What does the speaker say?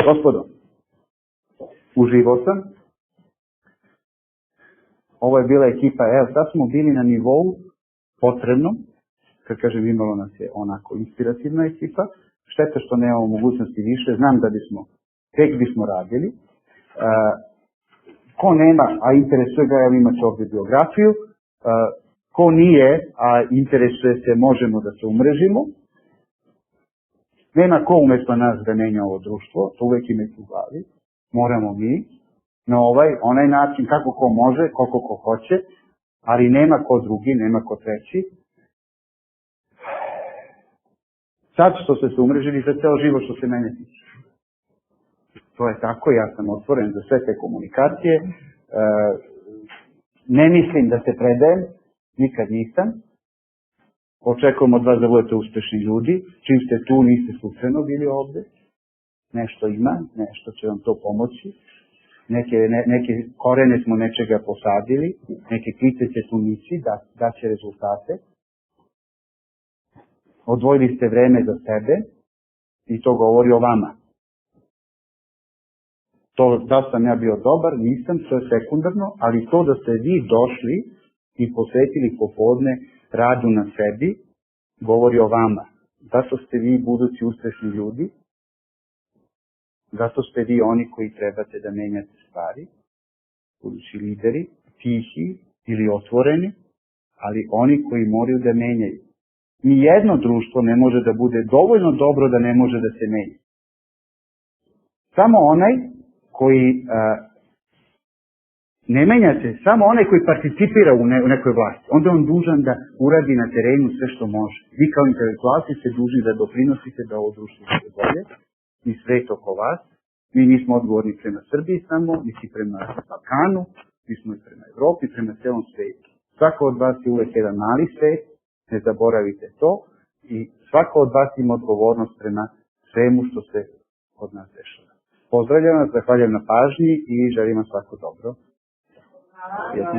Gospodo, uživo sam. Ovo je bila ekipa, evo sad smo bili na nivou potrebnom, kad kažem imalo nas je onako inspirativna ekipa, šteta što nemamo mogućnosti više, znam da tek bismo radili. Ko nema, a interesuje ga, evo imat će ovdje biografiju, ko nije, a interesuje se, možemo da se umrežimo. Nema ko umjesto nas da menja ovo društvo, to uvijek ime u glavi. Moramo mi, na onaj način, kako ko može, koliko ko hoće, ali nema ko drugi, nema ko treći. Sad što ste se umrežili za ceo život što se mene tiče. To je tako, ja sam otvoren za sve te komunikacije. Ne mislim da se predajem, nikad nisam. Očekujem od vas da budete uspešni ljudi. Čim ste tu, niste slučajno bili ovde. Nešto ima, nešto će vam to pomoći. Neke korene smo nečega posadili, neke klice će tu nići, daće rezultate. Odvojili ste vreme za sebe i to govori o vama. To da sam ja bio dobar, nisam, to je sekundarno, ali to da ste vi došli i posvetili popodne radu na sebi, govori o vama. Zato ste vi budući uspešni ljudi, zato ste vi oni koji trebate da menjate stvari, budući lideri, tihi ili otvoreni, ali oni koji moraju da menjaju. Nijedno društvo ne može da bude dovoljno dobro da ne može da se menja. Samo onaj koji ne menja se, samo onaj koji participira u nekoj vlasti. Onda on dužan da uradi na terenu sve što može. Vi kao intelektualci ste dužni da doprinosite da ovo društvo bude bolje i svet oko vas. Mi nismo odgovorni prema Srbiji samo, niti prema Balkanu, mi smo i prema Evropi, prema celom svetu. Svako od vas je uvek jedan mali svet, ne zaboravite to, i svako od vas ima odgovornost prema svemu što se od nas dešava. Pozdravljam vas, zahvaljam na pažnji i želim vam svako dobro.